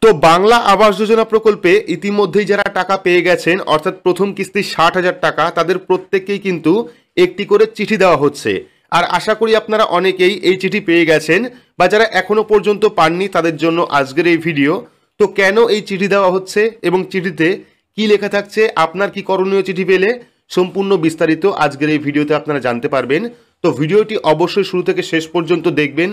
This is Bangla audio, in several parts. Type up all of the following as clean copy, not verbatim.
তো বাংলা আবাস যোজনা প্রকল্পে ইতিমধ্যেই যারা টাকা পেয়ে গেছেন অর্থাৎ প্রথম কিস্তি 60,000 টাকা, তাদের প্রত্যেককেই কিন্তু একটি করে চিঠি দেওয়া হচ্ছে। আর আশা করি আপনারা অনেকেই এই চিঠি পেয়ে গেছেন, বা যারা এখনো পর্যন্ত পাননি তাদের জন্য আজকের এই ভিডিও। তো কেন এই চিঠি দেওয়া হচ্ছে এবং চিঠিতে কি লেখা থাকছে, আপনার কি করণীয় চিঠি পেলে, সম্পূর্ণ বিস্তারিত আজকের এই ভিডিওতে আপনারা জানতে পারবেন। তো ভিডিওটি অবশ্যই শুরু থেকে শেষ পর্যন্ত দেখবেন।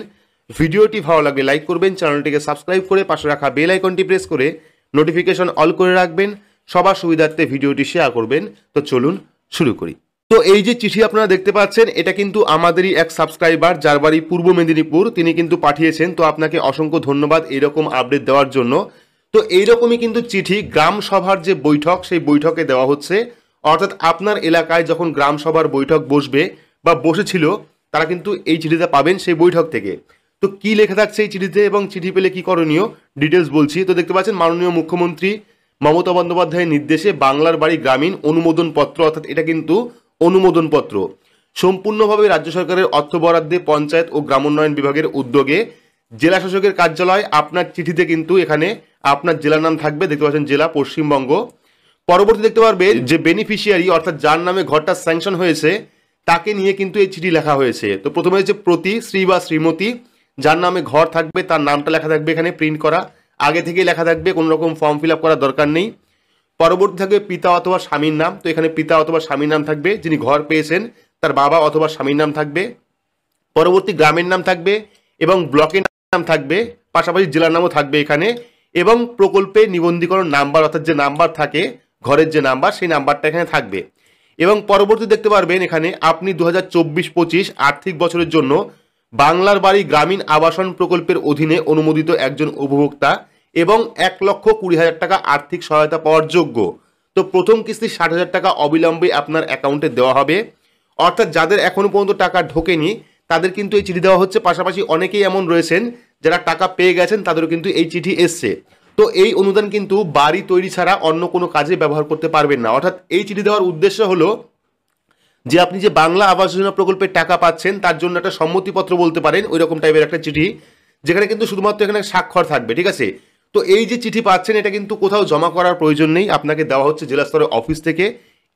ভিডিওটি ভালো লাগলে লাইক করবেন, চ্যানেলটিকে সাবস্ক্রাইব করে পাশে রাখা বেল আইকনটি প্রেস করে নোটিফিকেশন অল করে রাখবেন, সবার সুবিধার্থে ভিডিওটি শেয়ার করবেন। তো চলুন শুরু করি। তো এই যে চিঠি আপনারা দেখতে পাচ্ছেন, এটা কিন্তু আমাদেরই এক সাবস্ক্রাইবার, যার বাড়ি পূর্ব মেদিনীপুর, তিনি কিন্তু পাঠিয়েছেন। তো আপনাকে অসংখ্য ধন্যবাদ এরকম আপডেট দেওয়ার জন্য। তো এইরকমই কিন্তু চিঠি গ্রাম সভার যে বৈঠক, সেই বৈঠকে দেওয়া হচ্ছে। অর্থাৎ আপনার এলাকায় যখন গ্রাম সভার বৈঠক বসবে বা বসেছিল, তারা কিন্তু এই চিঠিটা পাবেন সেই বৈঠক থেকে। তো কি লেখা থাকছে এই চিঠিতে এবং চিঠি পেলে কি করণীয়, ডিটেলস বলছি। তো দেখতে পাচ্ছেন, মাননীয় মুখ্যমন্ত্রী মমতা বন্দ্যোপাধ্যায়ের নির্দেশে বাংলার বাড়ি গ্রামীণ অনুমোদন পত্র, অর্থাৎ এটা কিন্তু অনুমোদন পত্র সম্পূর্ণভাবে রাজ্য সরকারের অর্থ বরাদ্দে পঞ্চায়েত ও গ্রামোন্নয়ন বিভাগের উদ্যোগে জেলা শাসকের কার্যালয়। আপনার চিঠিতে কিন্তু এখানে আপনার জেলার নাম থাকবে, দেখতে পাচ্ছেন জেলা পশ্চিমবঙ্গ। পরবর্তী দেখতে পারবেন যে বেনিফিশিয়ারি, অর্থাৎ যার নামে ঘরটা স্যাংশন হয়েছে, তাকে নিয়ে কিন্তু এই চিঠি লেখা হয়েছে। তো প্রথমে হচ্ছে প্রতি শ্রী বা শ্রীমতী, যার নামে ঘর থাকবে তার নামটা লেখা থাকবে এখানে, প্রিন্ট করা আগে থেকেই লেখা থাকবে, কোনো রকম ফর্ম ফিল আপ করার দরকার নেই। পরবর্তী থাকবে পিতা অথবা স্বামীর নাম, তো এখানে পিতা অথবা স্বামীর নাম থাকবে, যিনি ঘর পেয়েছেন তার বাবা অথবা স্বামীর নাম থাকবে। পরবর্তী গ্রামের নাম থাকবে এবং ব্লকের নাম থাকবে, পাশাপাশি জেলার নামও থাকবে এখানে, এবং প্রকল্পে নিবন্ধীকরণ নাম্বার, অর্থাৎ যে নাম্বার থাকে ঘরের যে নাম্বার, সেই নাম্বারটা এখানে থাকবে। এবং পরবর্তী দেখতে পারবেন এখানে আপনি 2024-25 আর্থিক বছরের জন্য বাংলার বাড়ি গ্রামীণ আবাসন প্রকল্পের অধীনে অনুমোদিত একজন উপভোক্তা এবং 1,20,000 টাকা আর্থিক সহায়তা পাওয়ার যোগ্য। তো প্রথম কিস্তি 60,000 টাকা অবিলম্বে আপনার অ্যাকাউন্টে দেওয়া হবে। অর্থাৎ যাদের এখনো পর্যন্ত টাকা ঢোকেনি তাদের কিন্তু এই চিঠি দেওয়া হচ্ছে। পাশাপাশি অনেকেই এমন রয়েছেন যারা টাকা পেয়ে গেছেন, তাদেরও কিন্তু এই চিঠি এসছে। তো এই অনুদান কিন্তু বাড়ি তৈরি ছাড়া অন্য কোনো কাজে ব্যবহার করতে পারবেন না। অর্থাৎ এই চিঠি দেওয়ার উদ্দেশ্য হলো যে আপনি যে বাংলা আবাস যোজনা প্রকল্পের টাকা পাচ্ছেন তার জন্য একটা সম্মতিপত্র বলতে পারেন, ওই রকম টাইপের একটা চিঠি, যেখানে কিন্তু শুধুমাত্র এখানে স্বাক্ষর থাকবে, ঠিক আছে। তো এই যে চিঠি পাচ্ছেন, এটা কিন্তু কোথাও জমা করার প্রয়োজন নেই, আপনাকে দেওয়া হচ্ছে জেলা স্তরের অফিস থেকে।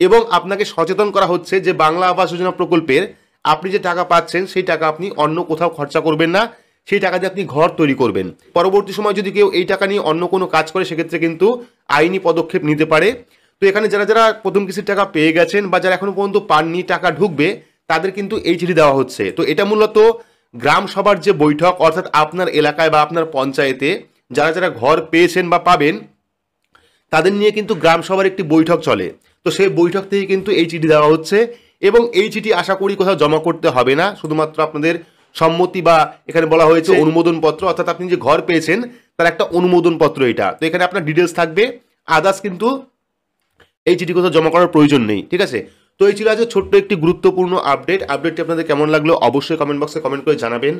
এবং আপনাকে সচেতন করা হচ্ছে যে বাংলা আবাস যোজনা প্রকল্পের আপনি যে টাকা পাচ্ছেন সেই টাকা আপনি অন্য কোথাও খরচা করবেন না, সেই টাকা দিয়ে আপনি ঘর তৈরি করবেন। পরবর্তী সময় যদি কেউ এই টাকা নিয়ে অন্য কোনো কাজ করে, সেক্ষেত্রে কিন্তু আইনি পদক্ষেপ নিতে পারে। তো এখানে যারা যারা প্রথম কিস্তির টাকা পেয়ে গেছেন বা যারা এখনো পর্যন্ত পাননি, টাকা ঢুকবে, তাদের কিন্তু এই চিঠি দেওয়া হচ্ছে। তো এটা মূলত গ্রাম সভার যে বৈঠক, অর্থাৎ আপনার এলাকায় বা আপনার পঞ্চায়েতে যারা যারা ঘর পেয়েছেন বা পাবেন, তাদের নিয়ে কিন্তু গ্রাম সভার একটি বৈঠক চলে। তো সেই বৈঠক থেকে কিন্তু এই চিঠি দেওয়া হচ্ছে। এবং এই চিঠি আশা করি কোথাও জমা করতে হবে না, শুধুমাত্র আপনাদের সম্মতি বা এখানে বলা হয়েছে অনুমোদন পত্র, অর্থাৎ আপনি যে ঘর পেয়েছেন তার একটা অনুমোদন পত্র এটা। তো এখানে আপনার ডিটেলস থাকবে, আদার্স কিন্তু এই চিঠি কোথাও জমা করার প্রয়োজন নেই, ঠিক আছে। তো এই ছিল আজকে ছোট্ট একটি গুরুত্বপূর্ণ আপডেটটি আপনাদের কেমন লাগলো অবশ্যই কমেন্ট বক্সে কমেন্ট করে জানাবেন।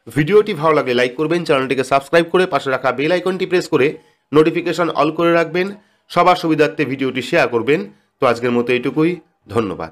ভিডিওটি ভালো লাগলে লাইক করবেন, চ্যানেলটিকে সাবস্ক্রাইব করে পাশে রাখা বেল আইকনটি প্রেস করে নোটিফিকেশন অল করে রাখবেন, সবার সুবিধার্থে ভিডিওটি শেয়ার করবেন। তো আজকের মতো এইটুকুই, ধন্যবাদ।